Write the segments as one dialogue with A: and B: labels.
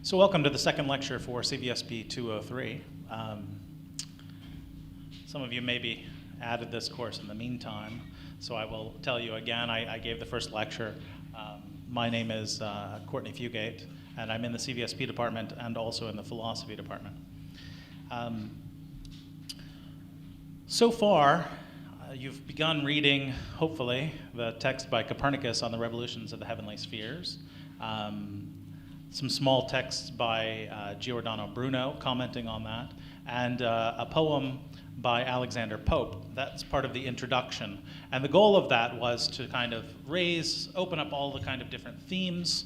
A: So welcome to the second lecture for CVSP 203. Some of you maybe added this course in the meantime, so I will tell you again, I gave the first lecture. My name is Courtney Fugate, and I'm in the CVSP department and also in the philosophy department. So far, you've begun reading, hopefully, the text by Copernicus on the revolutions of the heavenly spheres. Some small texts by Giordano Bruno commenting on that, and a poem by Alexander Pope. That's part of the introduction. And the goal of that was to kind of open up all the kind of different themes.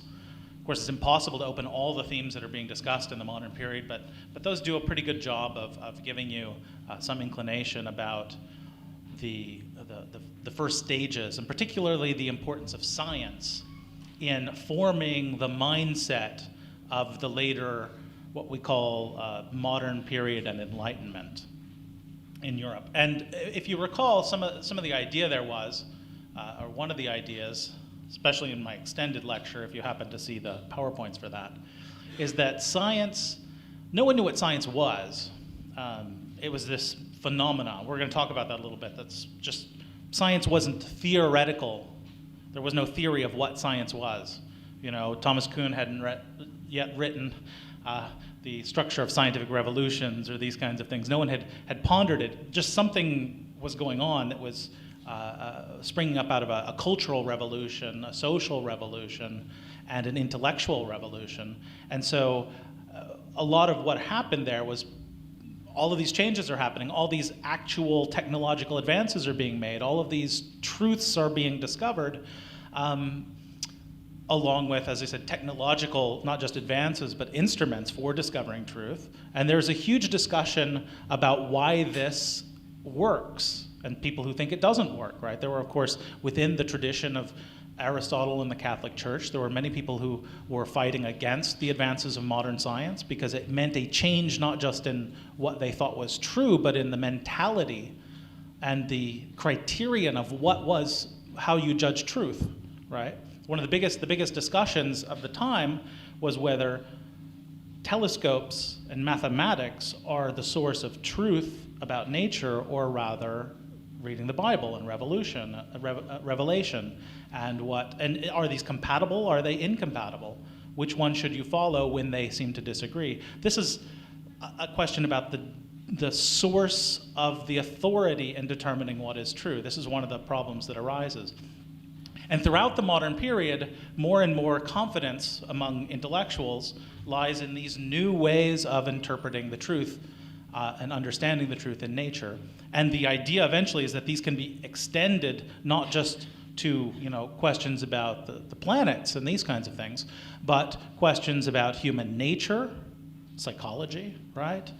A: Of course, it's impossible to open all the themes that are being discussed in the modern period, but those do a pretty good job of giving you some inclination about the first stages, and particularly the importance of science in forming the mindset of the later, what we call modern period and Enlightenment in Europe. And if you recall, some of the idea there was, or one of the ideas, especially in my extended lecture, if you happen to see the PowerPoints for that, is that science, no one knew what science was. It was this phenomenon. We're going to talk about that a little bit. That's just, science wasn't theoretical. There was no theory of what science was. You know, Thomas Kuhn hadn't yet written the structure of scientific revolutions or these kinds of things. No one had pondered it. Just something was going on that was springing up out of a cultural revolution, a social revolution, and an intellectual revolution. And so a lot of what happened there was all of these changes are happening, all these actual technological advances are being made, all of these truths are being discovered, along with, as I said, technological, not just advances, but instruments for discovering truth. And there's a huge discussion about why this works, and people who think it doesn't work, right? There were, of course, within the tradition of Aristotle and the Catholic Church, there were many people who were fighting against the advances of modern science because it meant a change not just in what they thought was true, but in the mentality and the criterion of how you judge truth, right? One of the biggest discussions of the time was whether telescopes and mathematics are the source of truth about nature, or rather reading the Bible and Revelation, and are these compatible? Are they incompatible? Which one should you follow when they seem to disagree? This is a question about the source of the authority in determining what is true. This is one of the problems that arises. And throughout the modern period, more and more confidence among intellectuals lies in these new ways of interpreting the truth and understanding the truth in nature. And the idea eventually is that these can be extended not just to questions about the planets and these kinds of things, but questions about human nature, psychology, right?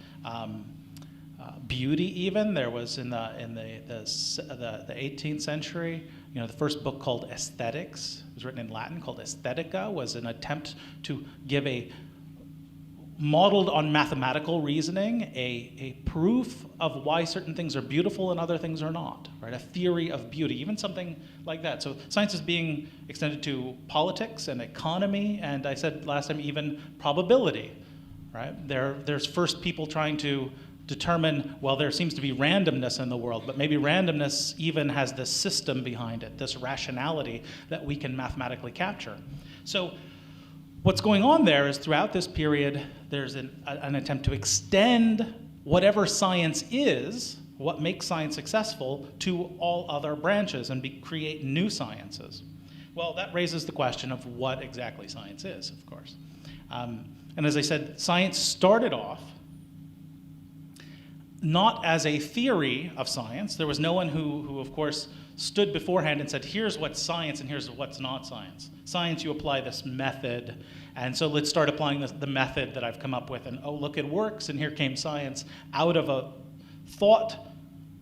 A: Beauty even. There was in the 18th century, the first book called Aesthetics, it was written in Latin, called Aesthetica, was an attempt to give modeled on mathematical reasoning, a proof of why certain things are beautiful and other things are not, right? A theory of beauty, even something like that. So science is being extended to politics and economy, and I said last time even probability, right? There's first people trying to determine, well, there seems to be randomness in the world, but maybe randomness even has this system behind it, this rationality that we can mathematically capture. So what's going on there is throughout this period, there's an attempt to extend whatever science is, what makes science successful, to all other branches and create new sciences. Well, that raises the question of what exactly science is, of course. And as I said, science started off not as a theory of science. There was no one who of course, stood beforehand and said, here's what's science and here's what's not science. Science, you apply this method, and so let's start applying the method that I've come up with, and oh, look, it works, and here came science out of a thought,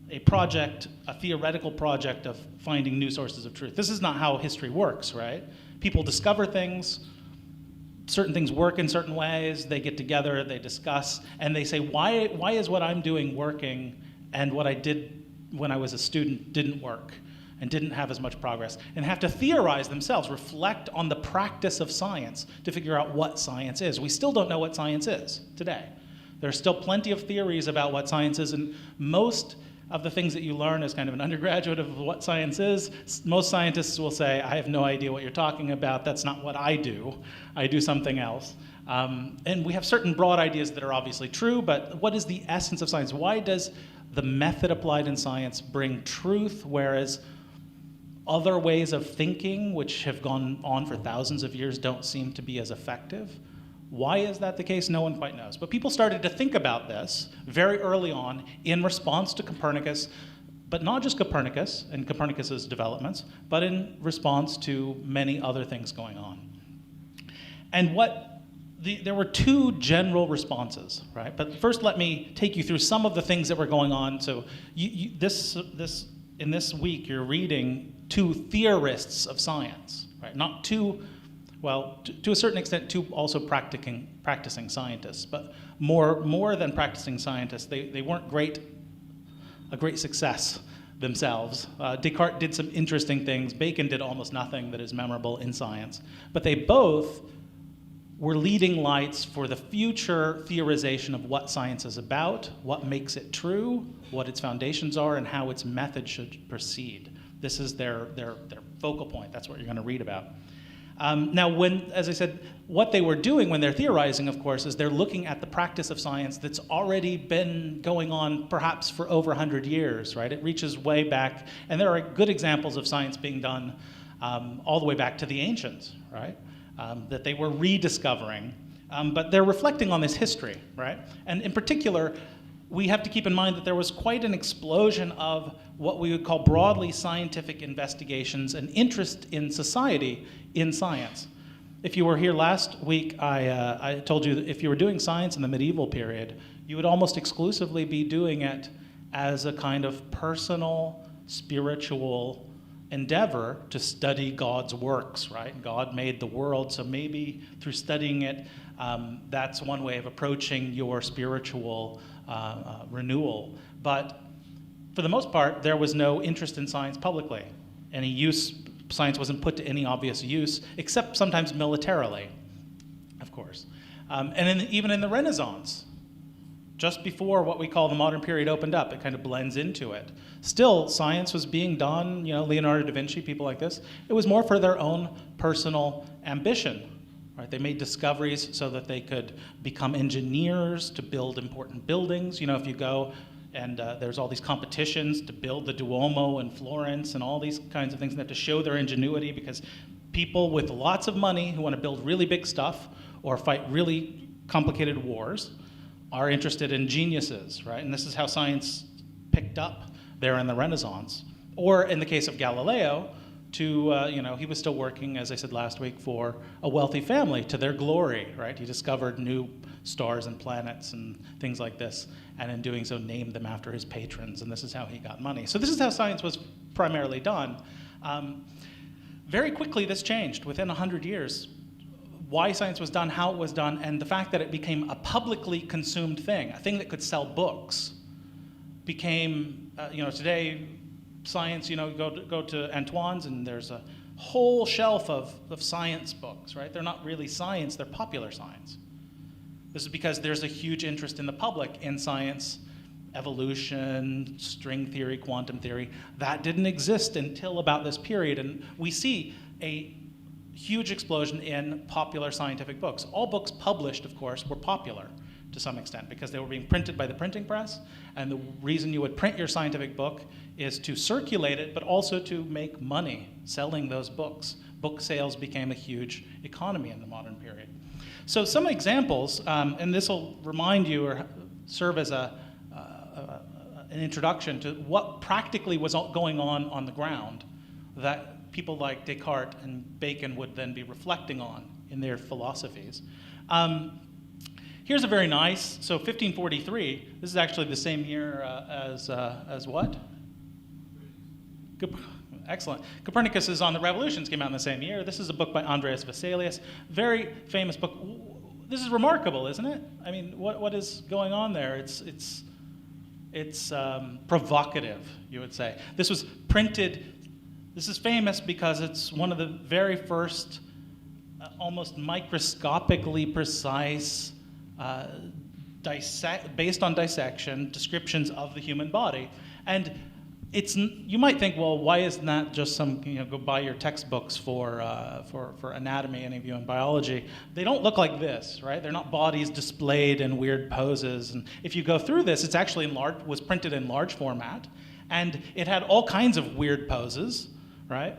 A: a project, a theoretical project of finding new sources of truth. This is not how history works, right? People discover things, certain things work in certain ways, they get together, they discuss, and they say, why is what I'm doing working and what I did when I was a student didn't work? and didn't have as much progress, and have to theorize themselves, reflect on the practice of science to figure out what science is. We still don't know what science is today. There are still plenty of theories about what science is, and most of the things that you learn as kind of an undergraduate of what science is, most scientists will say, I have no idea what you're talking about, that's not what I do something else. And we have certain broad ideas that are obviously true, but what is the essence of science? Why does the method applied in science bring truth, whereas other ways of thinking, which have gone on for thousands of years, don't seem to be as effective? Why is that the case? No one quite knows. But people started to think about this very early on in response to Copernicus, but not just Copernicus and Copernicus's developments, but in response to many other things going on. And there were two general responses, right? But first, let me take you through some of the things that were going on. So in this week, you're reading two theorists of science, right? Not two, well, to a certain extent, two also practicing scientists, but more than practicing scientists. They weren't a great success themselves. Descartes did some interesting things. Bacon did almost nothing that is memorable in science. But they both were leading lights for the future theorization of what science is about, what makes it true, what its foundations are, and how its method should proceed. This is their focal point. That's what you're going to read about. Now, as I said, what they were doing when they're theorizing, of course, is they're looking at the practice of science that's already been going on perhaps for over 100 years, right? It reaches way back, and there are good examples of science being done all the way back to the ancients, right? That they were rediscovering, but they're reflecting on this history, right? And in particular, we have to keep in mind that there was quite an explosion of what we would call broadly scientific investigations and interest in society in science. If you were here last week, I told you that if you were doing science in the medieval period, you would almost exclusively be doing it as a kind of personal, spiritual endeavor to study God's works, right? God made the world, so maybe through studying it, that's one way of approaching your spiritual renewal. But for the most part, there was no interest in science publicly. Science wasn't put to any obvious use, except sometimes militarily, of course. Even in the Renaissance, just before what we call the modern period opened up, it kind of blends into it. Still, science was being done, Leonardo da Vinci, people like this. It was more for their own personal ambition, right? They made discoveries so that they could become engineers to build important buildings. If you go and there's all these competitions to build the Duomo in Florence and all these kinds of things, and they have to show their ingenuity because people with lots of money who want to build really big stuff or fight really complicated wars are interested in geniuses, right? And this is how science picked up there in the Renaissance. Or in the case of Galileo, he was still working, as I said last week, for a wealthy family to their glory, right? He discovered new stars and planets and things like this, and in doing so named them after his patrons, and this is how he got money. So this is how science was primarily done. Very quickly this changed within 100 years. Why science was done, how it was done, and the fact that it became a publicly consumed thing, a thing that could sell books, became, today, science, go to Antoine's and there's a whole shelf of science books, right? They're not really science, they're popular science. This is because there's a huge interest in the public in science, evolution, string theory, quantum theory. That didn't exist until about this period, and we see a huge explosion in popular scientific books. All books published, of course, were popular to some extent because they were being printed by the printing press, and the reason you would print your scientific book is to circulate it, but also to make money selling those books. Book sales became a huge economy in the modern period. So some examples, and this will remind you or serve as an introduction to what practically was going on the ground that people like Descartes and Bacon would then be reflecting on in their philosophies. Here's a very nice, so 1543, this is actually the same year as what? Excellent. Copernicus is on the Revolutions, came out in the same year. This is a book by Andreas Vesalius, very famous book. This is remarkable, isn't it? I mean, what is going on there? It's provocative, you would say. This was printed This is famous because it's one of the very first almost microscopically precise, based on dissection, descriptions of the human body. And you might think, well, why isn't that just some, go buy your textbooks for anatomy, any of you in biology. They don't look like this, right? They're not bodies displayed in weird poses. And if you go through this, it's actually was printed in large format, and it had all kinds of weird poses, right,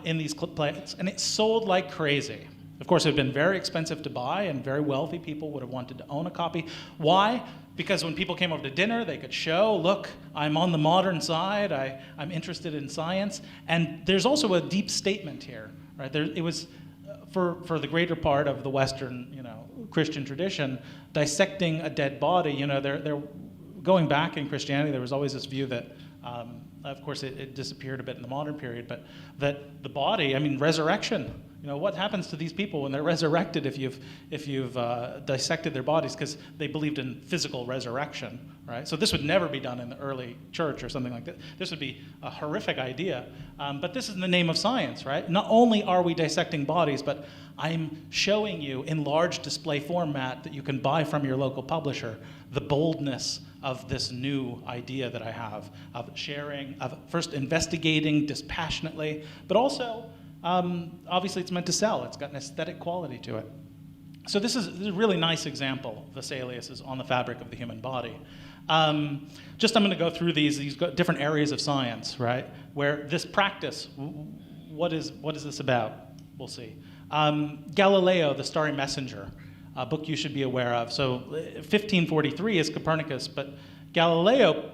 A: in these clip plates, and it sold like crazy. Of course, it had been very expensive to buy, and very wealthy people would have wanted to own a copy. Why? Because when people came over to dinner, they could show, look, I'm on the modern side, I'm interested in science. And there's also a deep statement here, right? It was, for the greater part of the Western, Christian tradition, dissecting a dead body, they're going back in Christianity, there was always this view that, of course, it disappeared a bit in the modern period, but that the body, resurrection, what happens to these people when they're resurrected if you've dissected their bodies, because they believed in physical resurrection, right? So this would never be done in the early church or something like that. This would be a horrific idea, but this is in the name of science, right? Not only are we dissecting bodies, but I'm showing you in large display format that you can buy from your local publisher the boldness of this new idea that I have of sharing, of first investigating dispassionately, but also obviously it's meant to sell. It's got an aesthetic quality to it. So this is a really nice example. Vesalius is on the fabric of the human body. I'm going to go through these different areas of science, right? Where this practice, what is this about? We'll see. Galileo, the Starry Messenger, a book you should be aware of. So 1543 is Copernicus, but Galileo,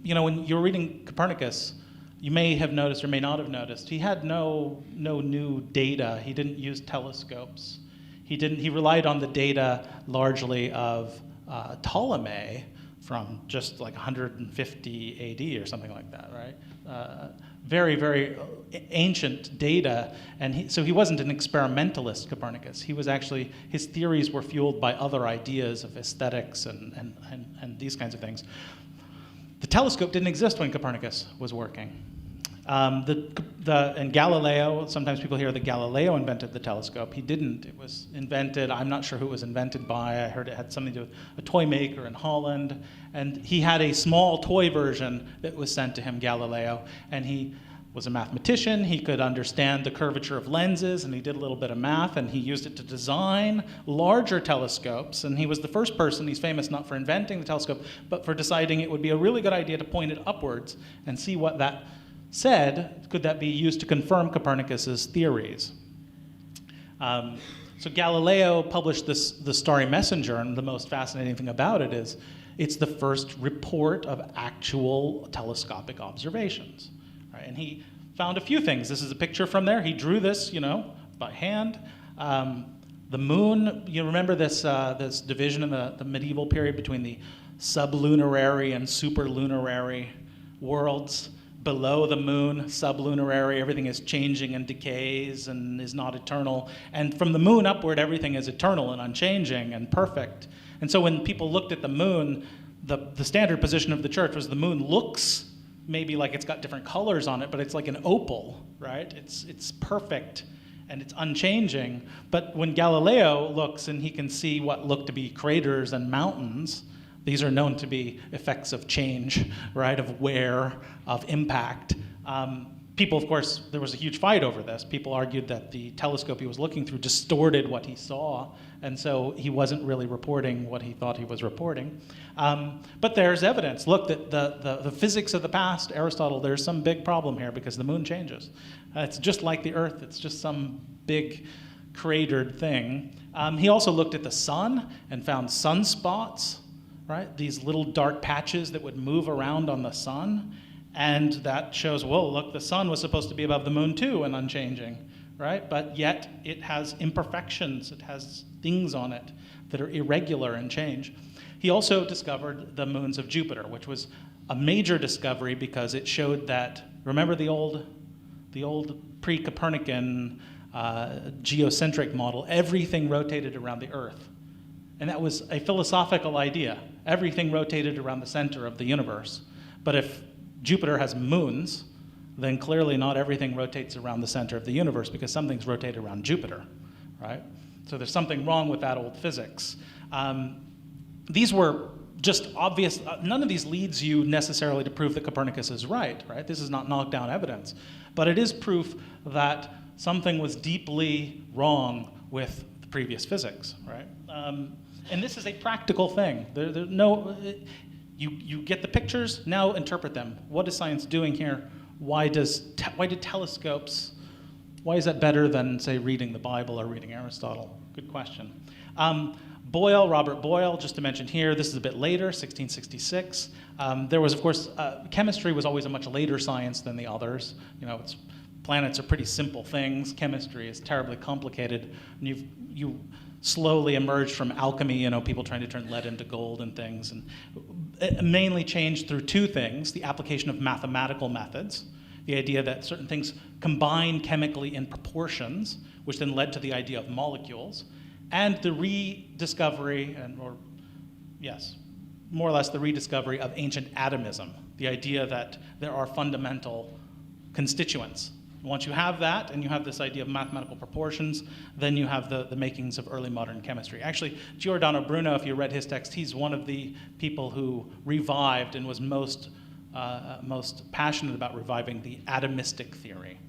A: when you're reading Copernicus, you may have noticed or may not have noticed, he had no new data. He didn't use telescopes. He relied on the data largely of Ptolemy from just like 150 AD or something like that, right? Very, very ancient data, and so he wasn't an experimentalist, Copernicus. He was actually, his theories were fueled by other ideas of aesthetics and these kinds of things. The telescope didn't exist when Copernicus was working. And Galileo, sometimes people hear that Galileo invented the telescope. He didn't. It was invented, I'm not sure who it was invented by. I heard it had something to do with a toy maker in Holland. And he had a small toy version that was sent to him, Galileo. And he was a mathematician. He could understand the curvature of lenses, and he did a little bit of math, and he used it to design larger telescopes. And he was the first person, he's famous not for inventing the telescope, but for deciding it would be a really good idea to point it upwards and see what that said, could that be used to confirm Copernicus's theories? So Galileo published the Starry Messenger, and the most fascinating thing about it is it's the first report of actual telescopic observations. Right? And he found a few things. This is a picture from there. He drew this, by hand. The moon, you remember this division in the medieval period between the sublunarary and superlunarary worlds. Below the moon, sublunarary, everything is changing and decays and is not eternal. And from the moon upward, everything is eternal and unchanging and perfect. And so when people looked at the moon, the standard position of the church was the moon looks maybe like it's got different colors on it, but it's like an opal, right? It's perfect and it's unchanging. But when Galileo looks and he can see what look to be craters and mountains, these are known to be effects of change, right, of wear, of impact. People, of course, there was a huge fight over this. People argued that the telescope he was looking through distorted what he saw, and so he wasn't really reporting what he thought he was reporting. But there's evidence. Look, the physics of the past, Aristotle, there's some big problem here because the moon changes. It's just like the Earth. It's just some big cratered thing. He also looked at the sun and found sunspots, right? These little dark patches that would move around on the sun. And that shows, whoa, look, the sun was supposed to be above the moon too and unchanging, right? But yet it has imperfections. It has things on it that are irregular and change. He also discovered the moons of Jupiter, which was a major discovery because it showed that, remember the old pre-Copernican geocentric model, everything rotated around the Earth. And that was a philosophical idea. Everything rotated around the center of the universe. But if Jupiter has moons, then clearly not everything rotates around the center of the universe, because some things rotate around Jupiter, right? So there's something wrong with that old physics. These were just obvious. None of these leads you necessarily to prove that Copernicus is right? This is not knockdown evidence. But it is proof that something was deeply wrong with the previous physics, right? And this is a practical thing. You get the pictures, now interpret them. What is science doing here? Why do telescopes, why is that better than, say, reading the Bible or reading Aristotle? Good question. Boyle, Robert Boyle, just to mention here, this is a bit later, 1666. There was, of course, chemistry was always a much later science than the others. Planets are pretty simple things. Chemistry is terribly complicated. And you slowly emerged from alchemy, people trying to turn lead into gold and things. And it mainly changed through two things: the application of mathematical methods, the idea that certain things combine chemically in proportions, which then led to the idea of molecules, and the rediscovery, more or less the rediscovery of ancient atomism, the idea that there are fundamental constituents. Once you have that, and you have this idea of mathematical proportions, then you have the makings of early modern chemistry. Actually, Giordano Bruno, if you read his text, he's one of the people who revived and was most passionate about reviving the atomistic theory.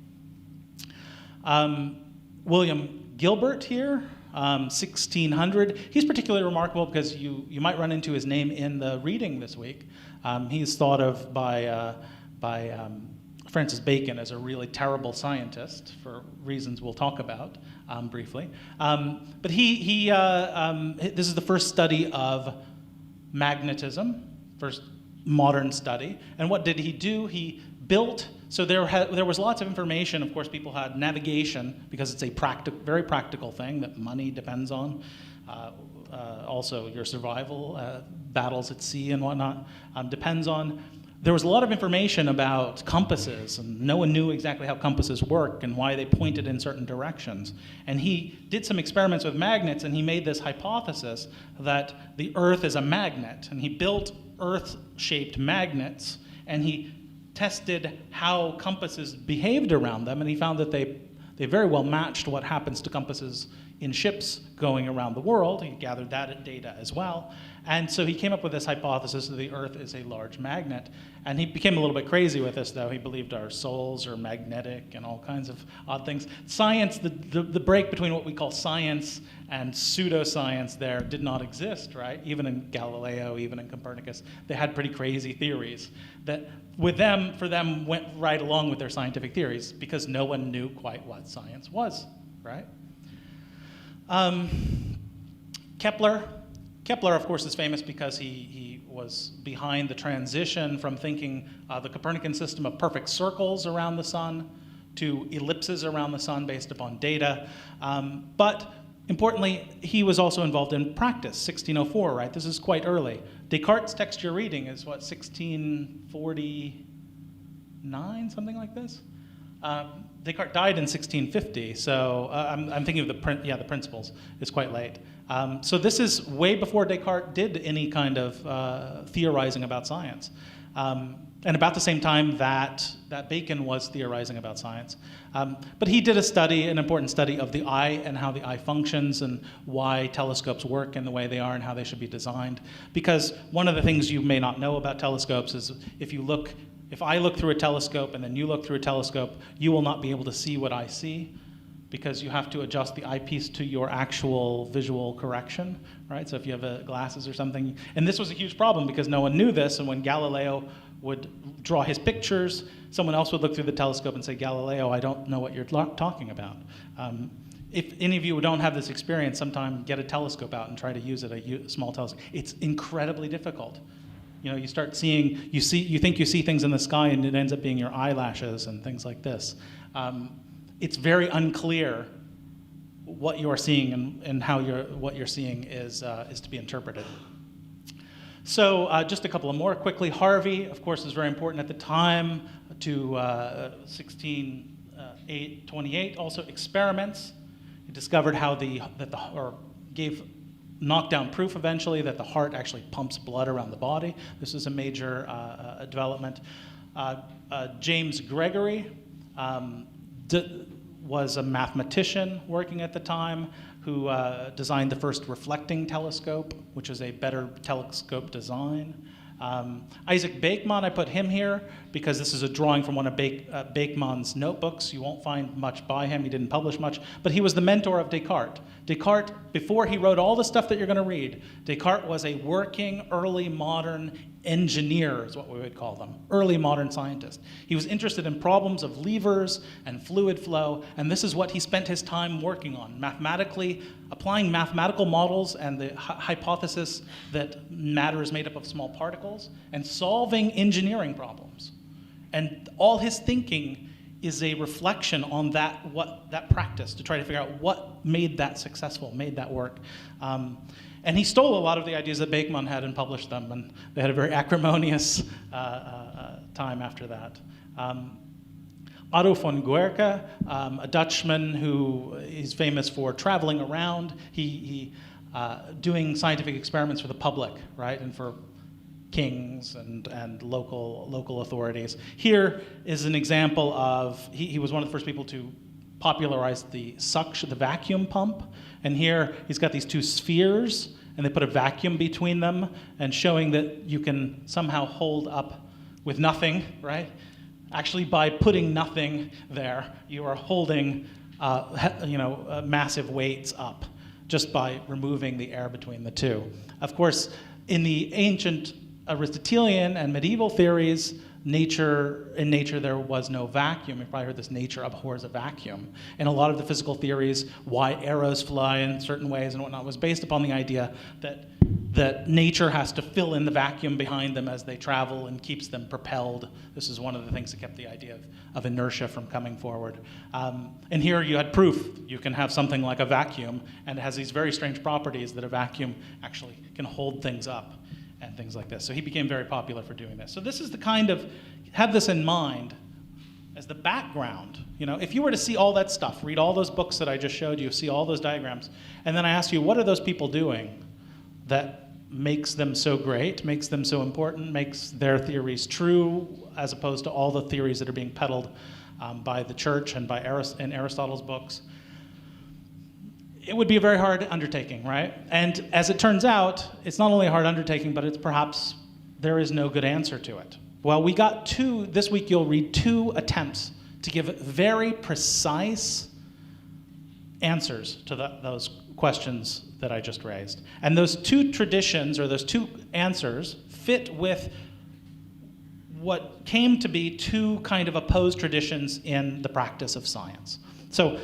A: William Gilbert here, 1600. He's particularly remarkable because you might run into his name in the reading this week. He's thought of by Francis Bacon as a really terrible scientist for reasons we'll talk about briefly. But this is the first study of magnetism, first modern study. And what did he do? He built, so there was lots of information. Of course, people had navigation, because it's a very practical thing that money depends on. Also, your survival, battles at sea and whatnot, depends on. There was a lot of information about compasses, and no one knew exactly how compasses work and why they pointed in certain directions. And he did some experiments with magnets, and he made this hypothesis that the Earth is a magnet. And he built Earth-shaped magnets, and he tested how compasses behaved around them, and he found that they very well matched what happens to compasses in ships going around the world. He gathered that data as well. And so he came up with this hypothesis that the Earth is a large magnet. And he became a little bit crazy with this, though. He believed our souls are magnetic and all kinds of odd things. Science, the break between what we call science and pseudoscience there did not exist, right? Even in Galileo, even in Copernicus, they had pretty crazy theories that for them went right along with their scientific theories, because no one knew quite what science was, right? Kepler, of course, is famous because he was behind the transition from thinking the Copernican system of perfect circles around the sun to ellipses around the sun based upon data. But importantly, he was also involved in practice, 1604, right? This is quite early. Descartes' text you're reading is, 1649, something like this? Descartes died in 1650, so I'm thinking of the Principles. It's quite late. So this is way before Descartes did any kind of theorizing about science. And about the same time that Bacon was theorizing about science. But he did an important study of the eye and how the eye functions and why telescopes work in the way they are and how they should be designed. Because one of the things you may not know about telescopes is if I look through a telescope and then you look through a telescope, you will not be able to see what I see, because you have to adjust the eyepiece to your actual visual correction, right? So if you have glasses or something, and this was a huge problem because no one knew this, and when Galileo would draw his pictures, someone else would look through the telescope and say, Galileo, I don't know what you're talking about. If any of you don't have this experience, sometime get a telescope out and try to use it, a small telescope. It's incredibly difficult. You start seeing, you think you see things in the sky, and it ends up being your eyelashes and things like this. It's very unclear what you are seeing and how what you're seeing is to be interpreted. So just a couple of more quickly. Harvey, of course, is very important at the time to 1628. Also experiments. He discovered how gave knockdown proof eventually that the heart actually pumps blood around the body. This is a major development. James Gregory was a mathematician working at the time who designed the first reflecting telescope, which is a better telescope design. Isaac Bakeman, I put him here because this is a drawing from one of Bakeman's notebooks. You won't find much by him. He didn't publish much, but he was the mentor of Descartes. Descartes, before he wrote all the stuff that you're going to read, Descartes was a working early modern engineer, is what we would call them, early modern scientist. He was interested in problems of levers and fluid flow, and this is what he spent his time working on, mathematically, applying mathematical models and the hypothesis that matter is made up of small particles, and solving engineering problems. And all his thinking is a reflection on that practice to try to figure out what made that successful, made that work. And he stole a lot of the ideas that Bakeman had and published them, and they had a very acrimonious time after that. Otto von Guercke, a Dutchman who is famous for traveling around, he doing scientific experiments for the public, right, and for kings and local authorities. Here is an example of, he was one of the first people to popularize the vacuum pump. And here he's got these two spheres, and they put a vacuum between them, and showing that you can somehow hold up with nothing, right? Actually, by putting nothing there, you are holding massive weights up just by removing the air between the two. Of course, in the ancient Aristotelian and medieval theories, in nature there was no vacuum. You've probably heard this, nature abhors a vacuum. And a lot of the physical theories, why arrows fly in certain ways and whatnot, was based upon the idea that nature has to fill in the vacuum behind them as they travel and keeps them propelled. This is one of the things that kept the idea of inertia from coming forward. And here you had proof. You can have something like a vacuum, and it has these very strange properties that a vacuum actually can hold things up and things like this. So he became very popular for doing this. So this is the kind of, have this in mind as the background. You know, if you were to see all that stuff, read all those books that I just showed you, see all those diagrams, and then I ask you, what are those people doing that makes them so great, makes them so important, makes their theories true, as opposed to all the theories that are being peddled by the church and by in Aristotle's books? It would be a very hard undertaking, right? And as it turns out, it's not only a hard undertaking, but it's perhaps there is no good answer to it. Well, we got this week you'll read two attempts to give very precise answers to those questions that I just raised. And those two traditions, or those two answers, fit with what came to be two kind of opposed traditions in the practice of science. So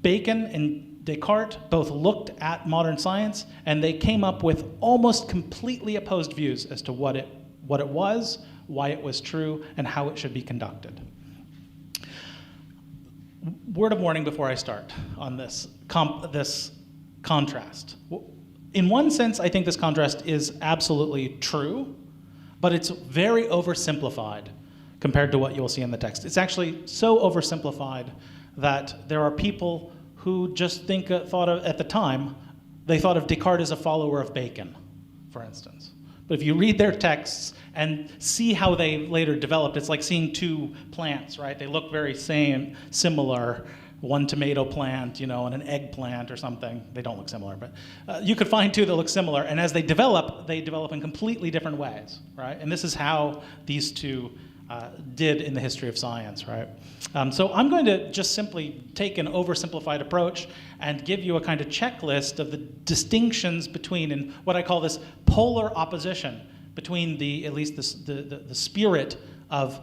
A: Bacon and Descartes both looked at modern science, and they came up with almost completely opposed views as to what it was, why it was true, and how it should be conducted. Word of warning before I start on this contrast. In one sense, I think this contrast is absolutely true, but it's very oversimplified compared to what you'll see in the text. It's actually so oversimplified that there are people who just at the time, they thought of Descartes as a follower of Bacon, for instance. But if you read their texts and see how they later developed, it's like seeing two plants, right? They look very similar, one tomato plant, and an eggplant or something. They don't look similar, but you could find two that look similar. And as they develop in completely different ways, right? And this is how these two did in the history of science, right? So I'm going to just simply take an oversimplified approach and give you a kind of checklist of the distinctions between, and what I call this polar opposition between at least the spirit of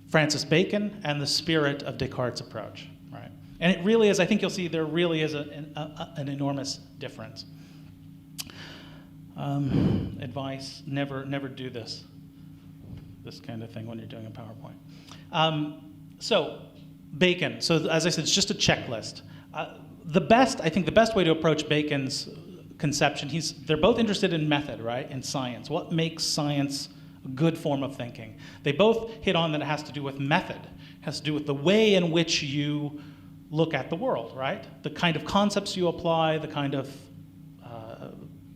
A: Francis Bacon and the spirit of Descartes' approach, right? And it really is, I think you'll see there really is an enormous difference. Advice, never do this kind of thing when you're doing a PowerPoint. So Bacon, so as I said, it's just a checklist. I think the best way to approach Bacon's conception, they're both interested in method, right, in science. What makes science a good form of thinking? They both hit on that it has to do with method. It has to do with the way in which you look at the world, right? The kind of concepts you apply, the kind of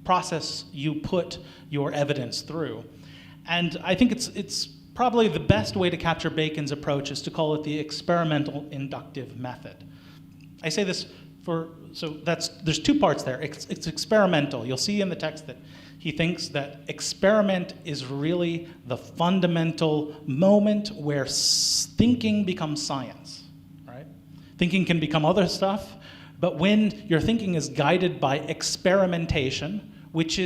A: process you put your evidence through. And I think it's probably the best way to capture Bacon's approach is to call it the experimental inductive method. I say this there's two parts there. It's experimental. You'll see in the text that he thinks that experiment is really the fundamental moment where thinking becomes science, right? Thinking can become other stuff, but when your thinking is guided by experimentation, which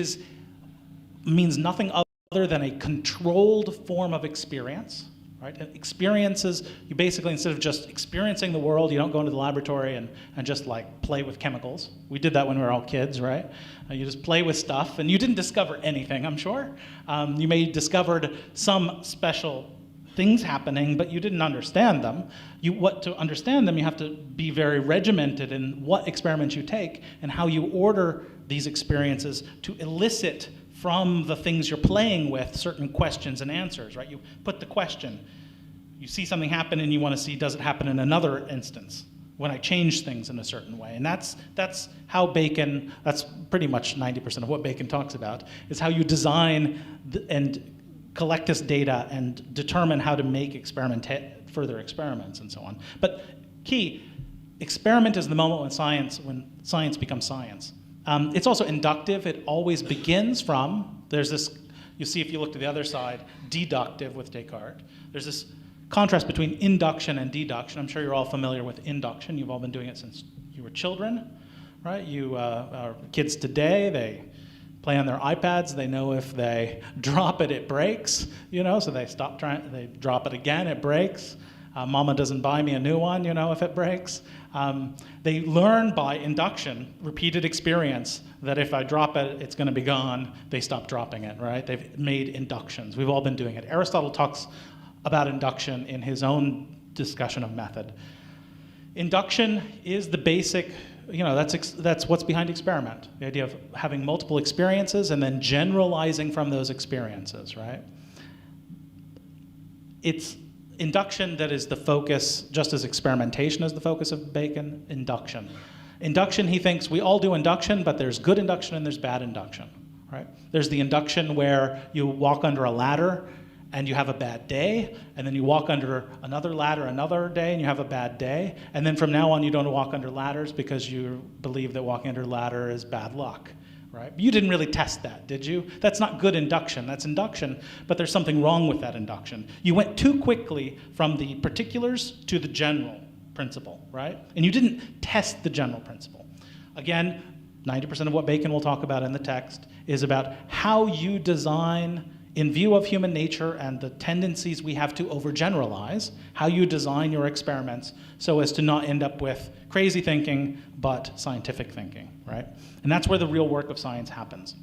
A: means nothing other than a controlled form of experience, right? Experiences, you basically, instead of just experiencing the world, you don't go into the laboratory and just like play with chemicals. We did that when we were all kids, right? You just play with stuff, and you didn't discover anything, I'm sure. You may have discovered some special things happening, but you didn't understand them. To understand them, you have to be very regimented in what experiments you take and how you order these experiences to elicit from the things you're playing with certain questions and answers, right? You put the question, you see something happen and you want to see, does it happen in another instance when I change things in a certain way? And that's how Bacon, that's pretty much 90% of what Bacon talks about, is how you design and collect this data and determine how to make further experiments and so on. But key, experiment is the moment when science becomes science. It's also inductive. It always begins from, there's this, you see if you look to the other side, deductive with Descartes. There's this contrast between induction and deduction. I'm sure you're all familiar with induction. You've all been doing it since you were children, right? Kids today, they play on their iPads. They know if they drop it, it breaks, so they stop trying, they drop it again, it breaks. Mama doesn't buy me a new one, if it breaks. They learn by induction, repeated experience, that if I drop it, it's going to be gone. They stop dropping it, right? They've made inductions. We've all been doing it. Aristotle talks about induction in his own discussion of method. Induction is the basic, that's what's behind experiment. The idea of having multiple experiences and then generalizing from those experiences, right? It's induction that is the focus, just as experimentation is the focus of Bacon. Induction. Induction, he thinks, we all do induction, but there's good induction and there's bad induction, right? There's the induction where you walk under a ladder and you have a bad day, and then you walk under another ladder another day and you have a bad day, and then from now on you don't walk under ladders because you believe that walking under a ladder is bad luck, right? You didn't really test that, did you? That's not good induction. That's induction, but there's something wrong with that induction. You went too quickly from the particulars to the general principle, right? And you didn't test the general principle. Again, 90% of what Bacon will talk about in the text is about how you design, in view of human nature and the tendencies we have to overgeneralize, how you design your experiments so as to not end up with crazy thinking, but scientific thinking, right? And that's where the real work of science happens.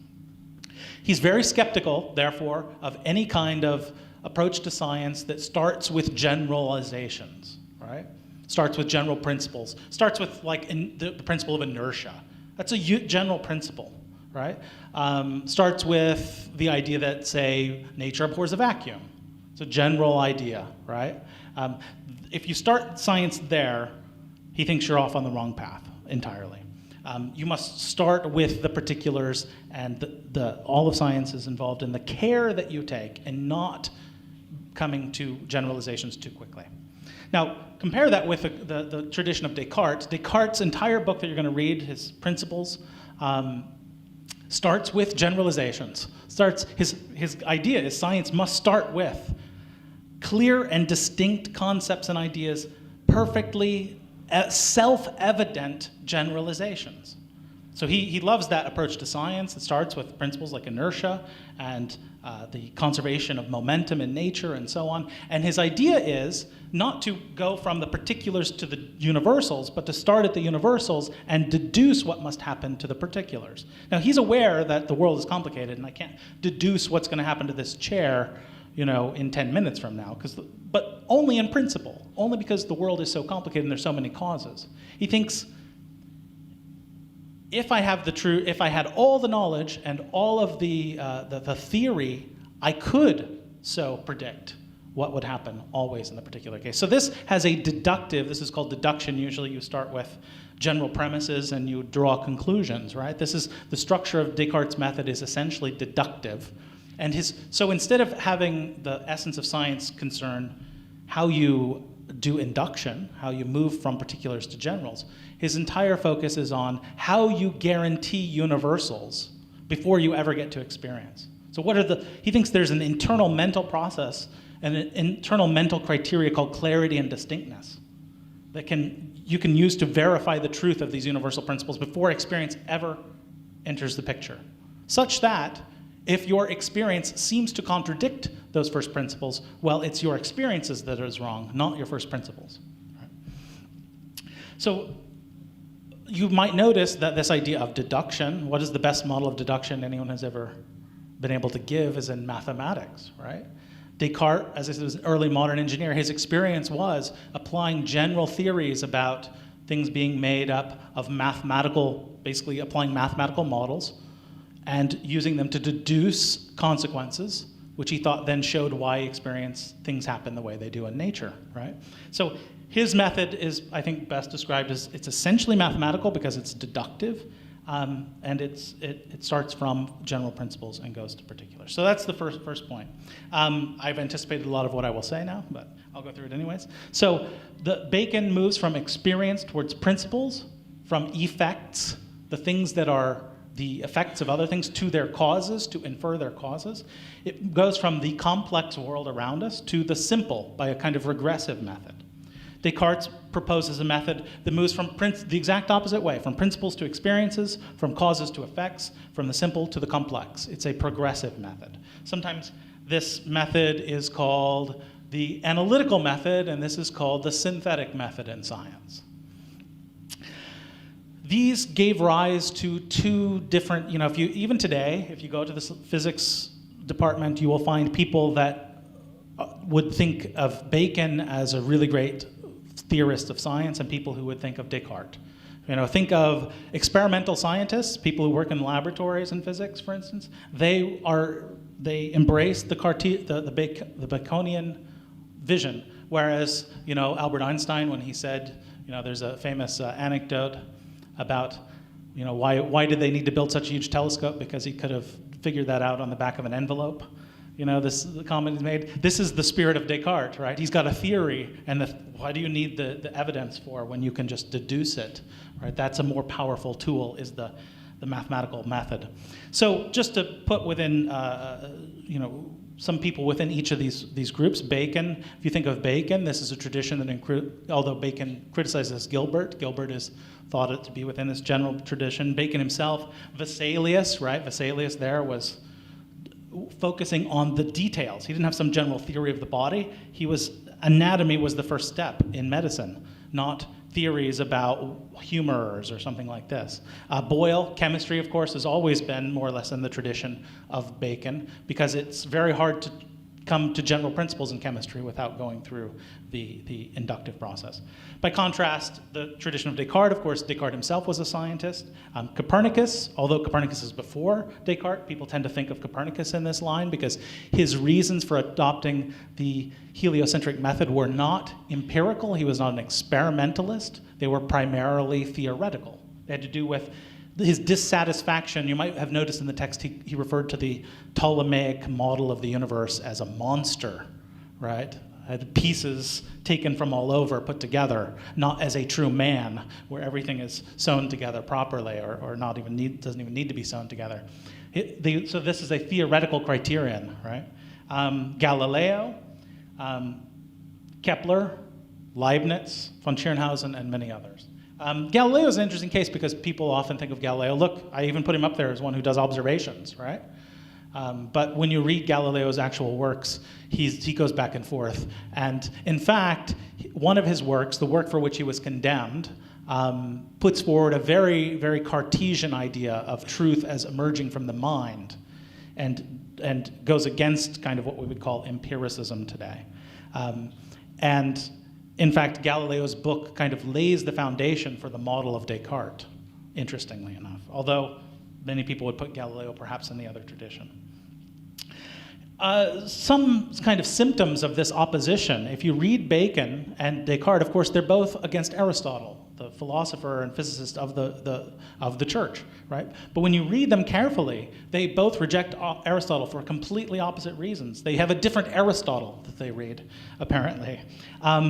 A: He's very skeptical, therefore, of any kind of approach to science that starts with generalizations, right? Starts with general principles. Starts with the principle of inertia. That's a general principle, right? Starts with the idea that, say, nature abhors a vacuum. It's a general idea, right? If you start science there, he thinks you're off on the wrong path entirely. You must start with the particulars, and all of science is involved in the care that you take and not coming to generalizations too quickly. Now, compare that with the tradition of Descartes. Descartes' entire book that you're going to read, his Principles, starts with generalizations. His idea is science must start with clear and distinct concepts and ideas, perfectly self-evident generalizations. So he loves that approach to science. It starts with principles like inertia and the conservation of momentum in nature and so on. And his idea is not to go from the particulars to the universals, but to start at the universals and deduce what must happen to the particulars. Now, he's aware that the world is complicated, and I can't deduce what's going to happen to this chair, in 10 minutes from now, but only in principle, only because the world is so complicated and there's so many causes. He thinks, if I had all the knowledge and all of the theory, I could so predict what would happen always in the particular case. So this has a deductive, this is called deduction. Usually you start with general premises and you draw conclusions, right? This is the structure of Descartes' method is essentially deductive. So instead of having the essence of science concern how you do induction, how you move from particulars to generals, his entire focus is on how you guarantee universals before you ever get to experience. So he thinks there's an internal mental process and an internal mental criteria called clarity and distinctness that you can use to verify the truth of these universal principles before experience ever enters the picture. Such that if your experience seems to contradict those first principles, well, it's your experiences that is wrong, not your first principles. Right? So you might notice that this idea of deduction, what is the best model of deduction anyone has ever been able to give, is in mathematics, right? Descartes, as I said, was an early modern engineer. His experience was applying general theories about things being made up of basically applying mathematical models and using them to deduce consequences, which he thought then showed why things happen the way they do in nature, right? So his method is, I think, best described as it's essentially mathematical because it's deductive, and it starts from general principles and goes to particulars. So that's the first point. I've anticipated a lot of what I will say now, but I'll go through it anyways. So Bacon moves from experience towards principles, from effects, the things that are the effects of other things, to their causes, to infer their causes. It goes from the complex world around us to the simple by a kind of regressive method. Descartes proposes a method that moves from the exact opposite way, from principles to experiences, from causes to effects, from the simple to the complex. It's a progressive method. Sometimes this method is called the analytical method, and this is called the synthetic method in science. These gave rise to two different, even today, if you go to the physics department, you will find people that would think of Bacon as a really great theorist of science and people who would think of Descartes. Think of experimental scientists, people who work in laboratories in physics, for instance. They embrace the Baconian vision, whereas Albert Einstein, when he said, there's a famous anecdote about why did they need to build such a huge telescope, because he could have figured that out on the back of an envelope. The comment is made. This is the spirit of Descartes, right? He's got a theory, and why do you need the evidence for when you can just deduce it, right? That's a more powerful tool, is the mathematical method. So just to put within, some people within each of these groups, Bacon, if you think of Bacon, this is a tradition that although Bacon criticizes Gilbert is thought it to be within this general tradition. Bacon himself, Vesalius, right? Vesalius there was focusing on the details. He didn't have some general theory of the body. Anatomy was the first step in medicine, not theories about humors or something like this. Boyle, chemistry, of course, has always been more or less in the tradition of Bacon, because it's very hard to come to general principles in chemistry without going through the inductive process. By contrast, the tradition of Descartes, of course, Descartes himself was a scientist. Copernicus, although Copernicus is before Descartes, people tend to think of Copernicus in this line because his reasons for adopting the heliocentric method were not empirical. He was not an experimentalist. They were primarily theoretical. They had to do with his dissatisfaction. You might have noticed in the text he referred to the Ptolemaic model of the universe as a monster, right? Had pieces taken from all over, put together, not as a true man, where everything is sewn together properly, or doesn't even need to be sewn together. So this is a theoretical criterion, right? Galileo, Kepler, Leibniz, von Schirnhausen, and many others. Galileo is an interesting case because people often think of Galileo. Look, I even put him up there as one who does observations, right? But when you read Galileo's actual works, he goes back and forth. And in fact, one of his works, the work for which he was condemned, puts forward a very, very Cartesian idea of truth as emerging from the mind, and goes against kind of what we would call empiricism today. And in fact, Galileo's book kind of lays the foundation for the model of Descartes, interestingly enough, although many people would put Galileo perhaps in the other tradition. Some kind of symptoms of this opposition. If you read Bacon and Descartes, of course, they're both against Aristotle. the philosopher and physicist of the church, right? But when you read them carefully, they both reject Aristotle for completely opposite reasons. They have a different Aristotle that they read, apparently.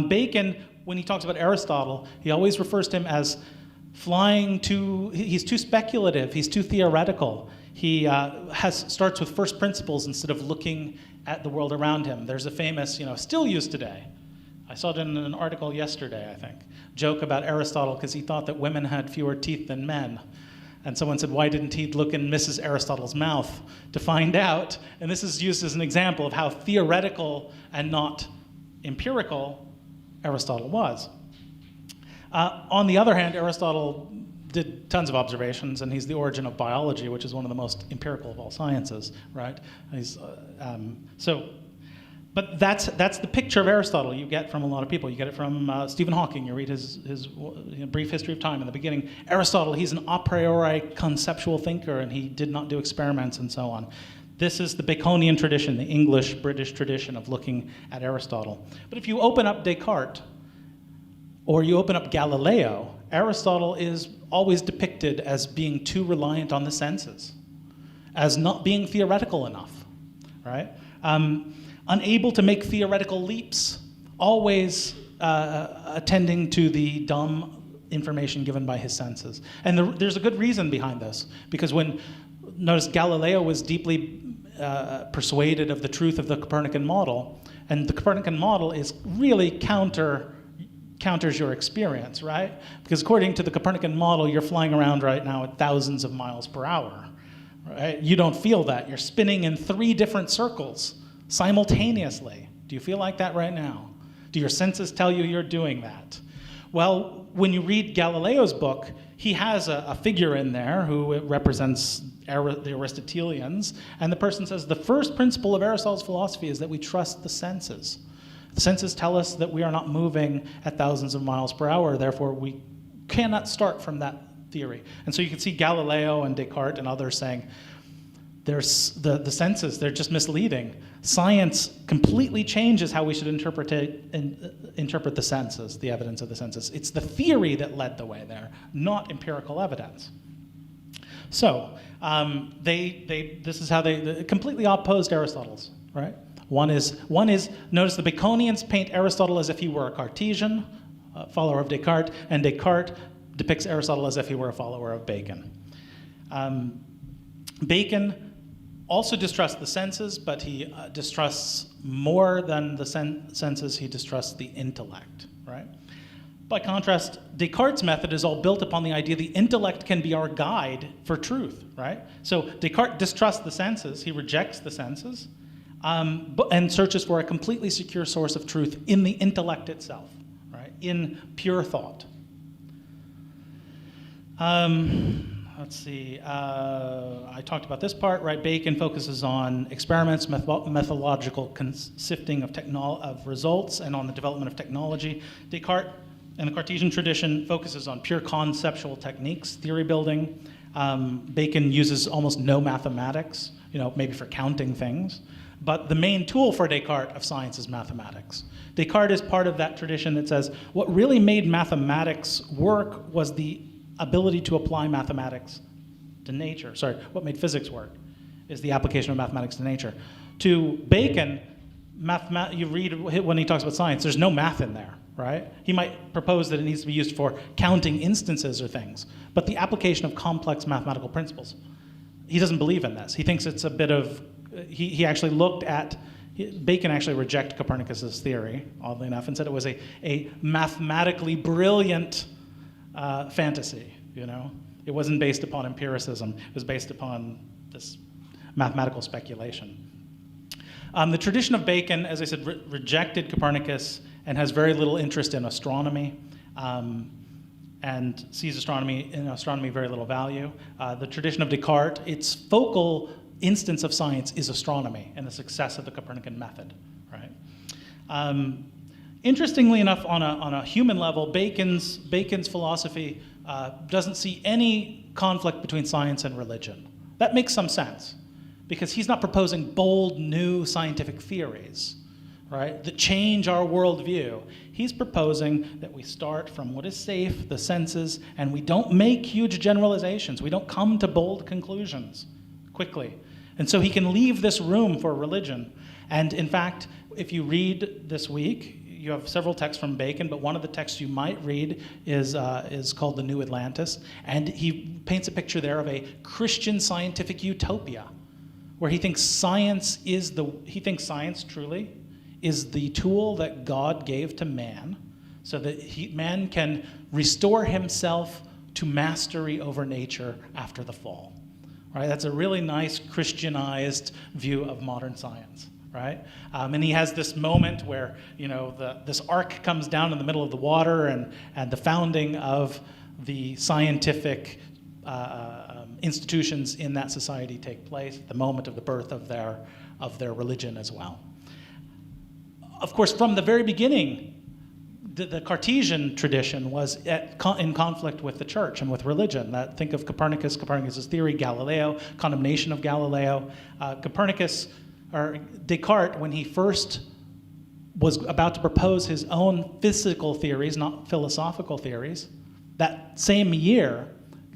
A: Bacon, when he talks about Aristotle, he always refers to him as he's too speculative, he's too theoretical. He starts with first principles instead of looking at the world around him. There's a famous, still used today, I saw it in an article yesterday, I think, joke about Aristotle because he thought that women had fewer teeth than men. And someone said, why didn't he look in Mrs. Aristotle's mouth to find out? And this is used as an example of how theoretical and not empirical Aristotle was. On the other hand, Aristotle did tons of observations, and he's the origin of biology, which is one of the most empirical of all sciences, right? But that's the picture of Aristotle you get from a lot of people. You get it from Stephen Hawking. You read his Brief History of Time in the beginning. Aristotle, he's an a priori conceptual thinker, and he did not do experiments and so on. This is the Baconian tradition, the English-British tradition of looking at Aristotle. But if you open up Descartes, or you open up Galileo, Aristotle is always depicted as being too reliant on the senses, as not being theoretical enough, right? Unable to make theoretical leaps, always attending to the dumb information given by his senses. And there's a good reason behind this, because notice Galileo was deeply persuaded of the truth of the Copernican model, and the Copernican model is really counters your experience, right? Because according to the Copernican model, you're flying around right now at thousands of miles per hour, right? You don't feel that. You're spinning in 3 different circles simultaneously. Do you feel like that right now? Do your senses tell you you're doing that? Well, when you read Galileo's book, he has a figure in there who represents the Aristotelians, and the person says, the first principle of Aristotle's philosophy is that we trust the senses. The senses tell us that we are not moving at thousands of miles per hour, therefore we cannot start from that theory. And so you can see Galileo and Descartes and others saying, there's the senses, they're just misleading. Science completely changes how we should interpret the senses, the evidence of the senses. It's the theory that led the way there, not empirical evidence. So this is how they completely opposed Aristotle's, right? One is notice the Baconians paint Aristotle as if he were a Cartesian, follower of Descartes, and Descartes depicts Aristotle as if he were a follower of Bacon. Bacon also distrusts the senses, but he distrusts more than the senses, he distrusts the intellect, right? By contrast, Descartes' method is all built upon the idea the intellect can be our guide for truth, right? So Descartes distrusts the senses, he rejects the senses, and searches for a completely secure source of truth in the intellect itself, right? In pure thought. Let's see, I talked about this part, right? Bacon focuses on experiments, methodological sifting of results, and on the development of technology. Descartes, in the Cartesian tradition, focuses on pure conceptual techniques, theory building. Bacon uses almost no mathematics, maybe for counting things. But the main tool for Descartes of science is mathematics. Descartes is part of that tradition that says what really made mathematics work was the ability to apply mathematics to nature. Sorry, what made physics work is the application of mathematics to nature. To Bacon, you read when he talks about science, there's no math in there, right? He might propose that it needs to be used for counting instances or things, but the application of complex mathematical principles, he doesn't believe in this. He thinks it's a bit of, he actually looked at, Bacon actually rejected Copernicus's theory, oddly enough, and said it was a mathematically brilliant fantasy, It wasn't based upon empiricism. It was based upon this mathematical speculation. The tradition of Bacon, as I said, rejected Copernicus and has very little interest in astronomy and sees astronomy very little value. The tradition of Descartes, its focal instance of science is astronomy and the success of the Copernican method, right? Interestingly enough, on a human level, Bacon's philosophy doesn't see any conflict between science and religion. That makes some sense, because he's not proposing bold, new scientific theories, right, that change our worldview. He's proposing that we start from what is safe, the senses, and we don't make huge generalizations. We don't come to bold conclusions quickly. And so he can leave this room for religion. And in fact, if you read this week, you have several texts from Bacon, but one of the texts you might read is called The New Atlantis. And he paints a picture there of a Christian scientific utopia, where he thinks science truly is the tool that God gave to man so that man can restore himself to mastery over nature after the fall. Right? That's a really nice Christianized view of modern science. Right? And he has this moment where, this ark comes down in the middle of the water and the founding of the scientific institutions in that society take place at the moment of the birth of their religion as well. Of course, from the very beginning, the Cartesian tradition was in conflict with the church and with religion. Think of Copernicus's theory, Galileo, condemnation of Galileo. Descartes, when he first was about to propose his own physical theories, not philosophical theories, that same year,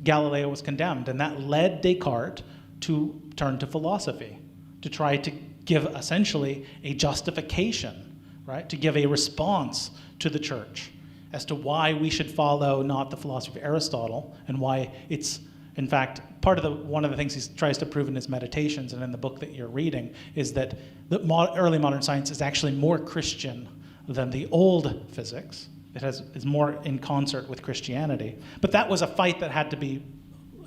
A: Galileo was condemned, and that led Descartes to turn to philosophy, to try to give essentially a justification, right? To give a response to the church as to why we should follow not the philosophy of Aristotle, and why it's, in fact, one of the things he tries to prove in his Meditations and in the book that you're reading is that the early modern science is actually more Christian than the old physics. It is more in concert with Christianity. But that was a fight that had to be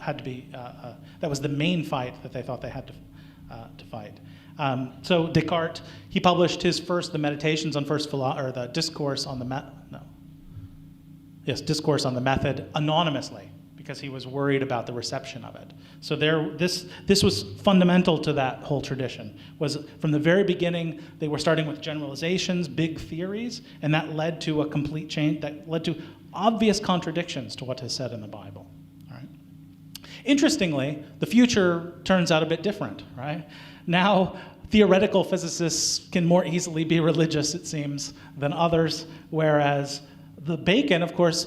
A: that was the main fight that they thought they had to fight. So Descartes, he published the Meditations on the Discourse on the Method anonymously, because he was worried about the reception of it. So this was fundamental to that whole tradition. Was from the very beginning, they were starting with generalizations, big theories, and that led to a complete change, that led to obvious contradictions to what is said in the Bible. All right? Interestingly, the future turns out a bit different, right? Now, theoretical physicists can more easily be religious, it seems, than others, whereas the Bacon, of course,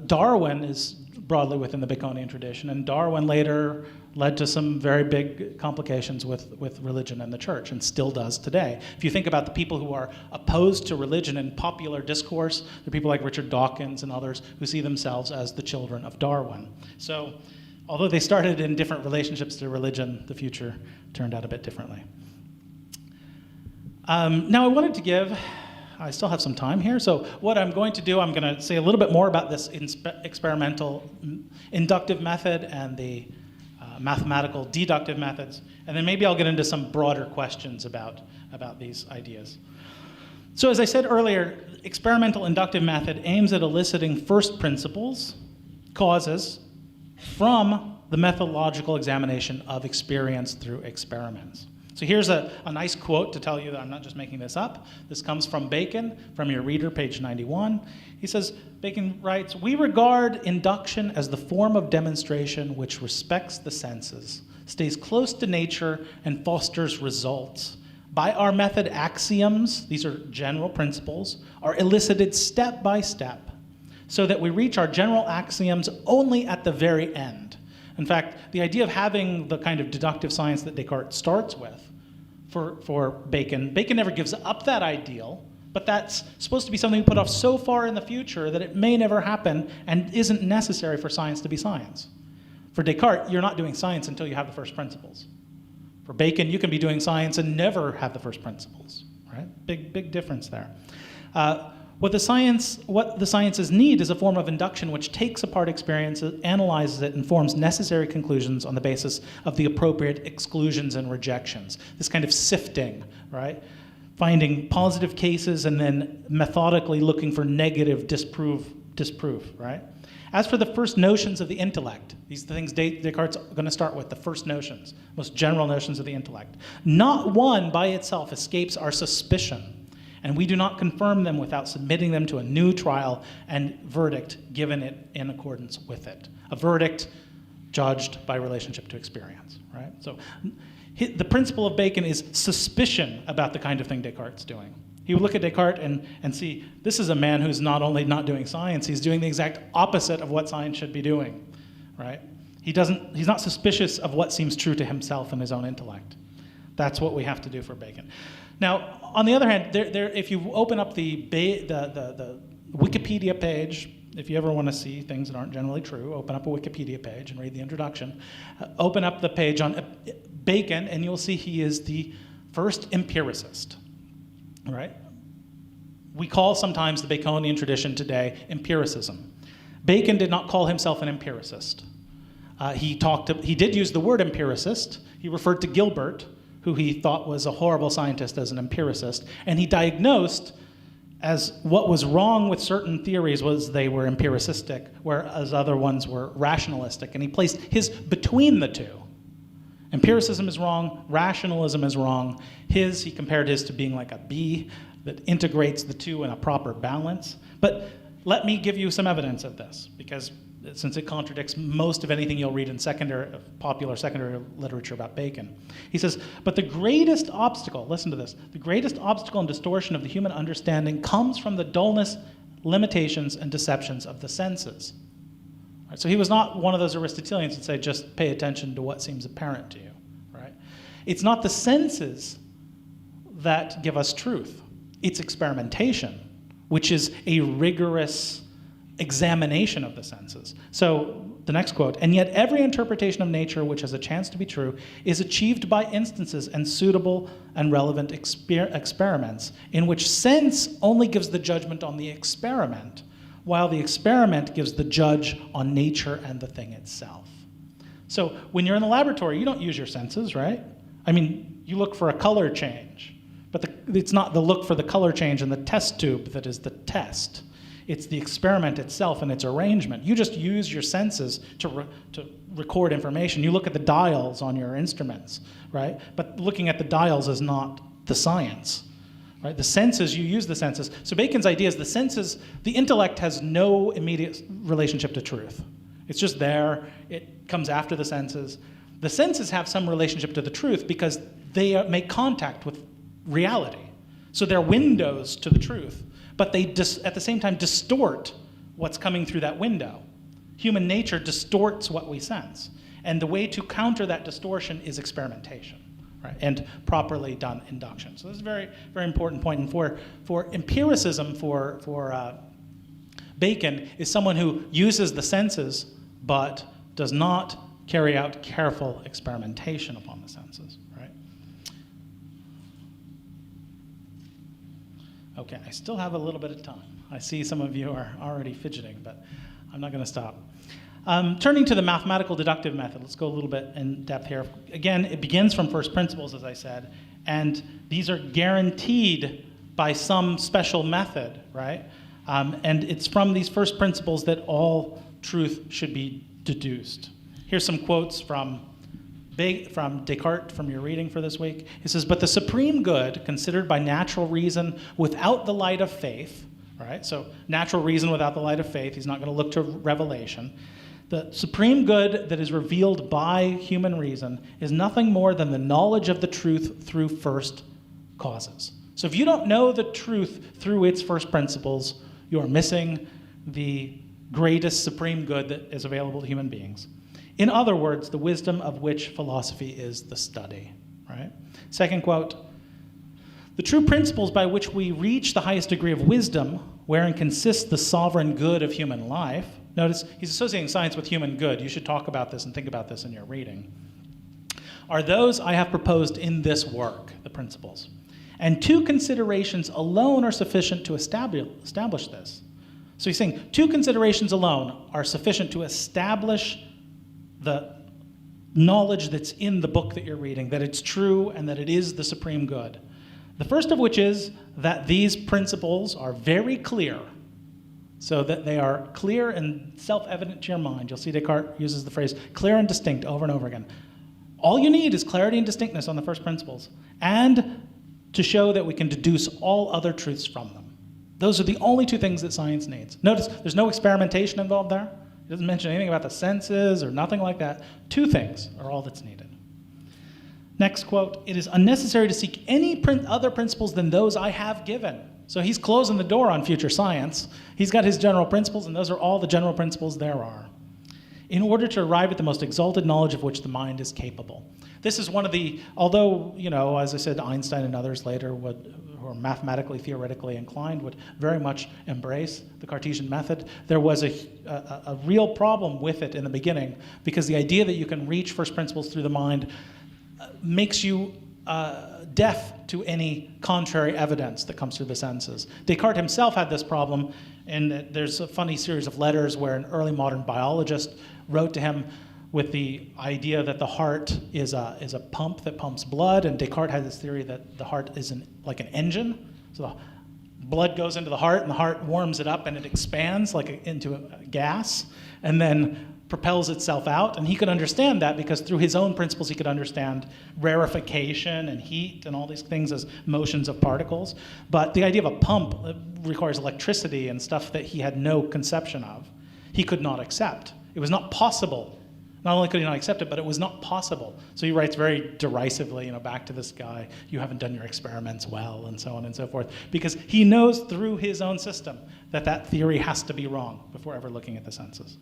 A: Darwin is broadly within the Baconian tradition, and Darwin later led to some very big complications with religion and the church, and still does today. If you think about the people who are opposed to religion in popular discourse, there are people like Richard Dawkins and others who see themselves as the children of Darwin. So, although they started in different relationships to religion, the future turned out a bit differently. Now I still have some time here, so what I'm going to do, I'm going to say a little bit more about this experimental inductive method and the mathematical deductive methods, and then maybe I'll get into some broader questions about these ideas. So as I said earlier, experimental inductive method aims at eliciting first principles, causes, from the methodological examination of experience through experiments. So here's a nice quote to tell you that I'm not just making this up. This comes from Bacon, from your reader, page 91. He says, Bacon writes, "We regard induction as the form of demonstration which respects the senses, stays close to nature, and fosters results. By our method, axioms, these are general principles, are elicited step by step, so that we reach our general axioms only at the very end." In fact, the idea of having the kind of deductive science that Descartes starts with for Bacon never gives up that ideal, but that's supposed to be something we put off so far in the future that it may never happen and isn't necessary for science to be science. For Descartes, you're not doing science until you have the first principles. For Bacon, you can be doing science and never have the first principles, right? Big difference there. What the sciences need is a form of induction which takes apart experience, analyzes it, and forms necessary conclusions on the basis of the appropriate exclusions and rejections. This kind of sifting, right? Finding positive cases and then methodically looking for negative disproof, right? As for the first notions of the intellect, these are the things Descartes is going to start with, the first notions, most general notions of the intellect. Not one by itself escapes our suspicion, and we do not confirm them without submitting them to a new trial and verdict given it in accordance with it. A verdict judged by relationship to experience, right? So the principle of Bacon is suspicion about the kind of thing Descartes is doing. He would look at Descartes and see, this is a man who's not only not doing science, he's doing the exact opposite of what science should be doing, right? He's not suspicious of what seems true to himself and his own intellect. That's what we have to do for Bacon. Now, on the other hand, if you open up the Wikipedia page, if you ever want to see things that aren't generally true, open up a Wikipedia page and read the introduction. Open up the page on Bacon, and you'll see he is the first empiricist. All right? We call sometimes the Baconian tradition today empiricism. Bacon did not call himself an empiricist. He did use the word empiricist. He referred to Gilbert, who he thought was a horrible scientist, as an empiricist, and he diagnosed as what was wrong with certain theories was they were empiricistic, whereas other ones were rationalistic, and he placed his between the two. Empiricism is wrong, rationalism is wrong. He compared his to being like a bee that integrates the two in a proper balance. But let me give you some evidence of this, because since it contradicts most of anything you'll read in popular secondary literature about Bacon. He says, but the greatest obstacle, listen to this, the greatest obstacle and distortion of the human understanding comes from the dullness, limitations, and deceptions of the senses. Right, so he was not one of those Aristotelians that say, just pay attention to what seems apparent to you. Right? It's not the senses that give us truth. It's experimentation, which is a rigorous examination of the senses. So the next quote, and yet every interpretation of nature which has a chance to be true is achieved by instances and suitable and relevant experiments in which sense only gives the judgment on the experiment, while the experiment gives the judge on nature and the thing itself. So when you're in the laboratory, you don't use your senses, right? I mean, you look for a color change, but it's not the look for the color change in the test tube that is the test. It's the experiment itself and its arrangement. You just use your senses to record information. You look at the dials on your instruments, right? But looking at the dials is not the science, right? The senses, you use the senses. So Bacon's idea is the senses, the intellect has no immediate relationship to truth. It's just there. It comes after the senses. The senses have some relationship to the truth because they make contact with reality. So they're windows to the truth. But they, at the same time, distort what's coming through that window. Human nature distorts what we sense. And the way to counter that distortion is experimentation, right? And properly done induction. So this is a very, very important point. And for empiricism, for Bacon, is someone who uses the senses but does not carry out careful experimentation upon the senses, right? Okay, I still have a little bit of time. I see some of you are already fidgeting, but I'm not going to stop. Turning to the mathematical deductive method, let's go a little bit in depth here. Again, it begins from first principles, as I said, and these are guaranteed by some special method, right? And it's from these first principles that all truth should be deduced. Here's some quotes from Descartes from your reading for this week. He says, but the supreme good considered by natural reason without the light of faith, right? So natural reason without the light of faith, he's not going to look to revelation. The supreme good that is revealed by human reason is nothing more than the knowledge of the truth through first causes. So if you don't know the truth through its first principles, you are missing the greatest supreme good that is available to human beings. In other words, the wisdom of which philosophy is the study, right? Second quote, the true principles by which we reach the highest degree of wisdom, wherein consists the sovereign good of human life. Notice, he's associating science with human good. You should talk about this and think about this in your reading. Are those I have proposed in this work, the principles. And two considerations alone are sufficient to establish this. So he's saying two considerations alone are sufficient to establish the knowledge that's in the book that you're reading, that it's true and that it is the supreme good. The first of which is that these principles are very clear, so that they are clear and self-evident to your mind. You'll see Descartes uses the phrase clear and distinct over and over again. All you need is clarity and distinctness on the first principles, and to show that we can deduce all other truths from them. Those are the only two things that science needs. Notice there's no experimentation involved there. It doesn't mention anything about the senses or nothing like that. Two things are all that's needed. Next quote, "It is unnecessary to seek any other principles than those I have given." So he's closing the door on future science. He's got his general principles, and those are all the general principles there are, in order to arrive at the most exalted knowledge of which the mind is capable. This is one of the, although, as I said, Einstein and others later who are mathematically, theoretically inclined, would very much embrace the Cartesian method. There was a real problem with it in the beginning, because the idea that you can reach first principles through the mind makes you deaf to any contrary evidence that comes through the senses. Descartes himself had this problem, and there's a funny series of letters where an early modern biologist wrote to him with the idea that the heart is a pump that pumps blood, and Descartes had this theory that the heart is like an engine. So the blood goes into the heart, and the heart warms it up, and it expands into a gas, and then propels itself out. And he could understand that because through his own principles he could understand rarefication and heat and all these things as motions of particles. But the idea of a pump requires electricity and stuff that he had no conception of. He could not accept. It was not possible. Not only could he not accept it, but it was not possible. So he writes very derisively, back to this guy, "You haven't done your experiments well," and so on and so forth, because he knows through his own system that theory has to be wrong before ever looking at the senses.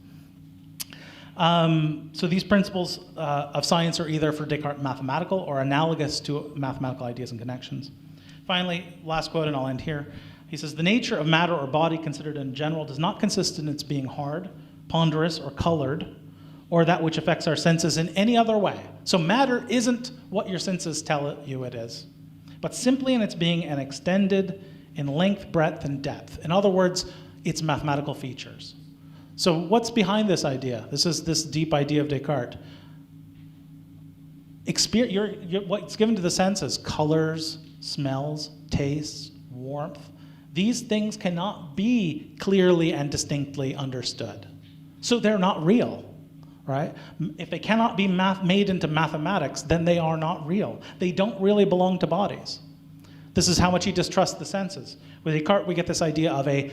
A: So these principles of science are either for Descartes mathematical or analogous to mathematical ideas and connections. Finally, last quote, and I'll end here. He says, "The nature of matter or body considered in general does not consist in its being hard, ponderous, or colored, or that which affects our senses in any other way." So matter isn't what your senses tell you it is, but simply in its being and extended in length, breadth, and depth. In other words, its mathematical features. So what's behind this idea? This is this deep idea of Descartes. What's given to the senses, colors, smells, tastes, warmth, these things cannot be clearly and distinctly understood. So they're not real, right? If they cannot be made into mathematics, then they are not real. They don't really belong to bodies. This is how much he distrusts the senses. With Descartes, we get this idea of a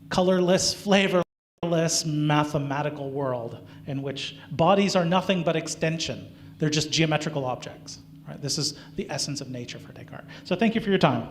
A: colorless, flavorless, mathematical world in which bodies are nothing but extension. They're just geometrical objects. Right? This is the essence of nature for Descartes. So thank you for your time.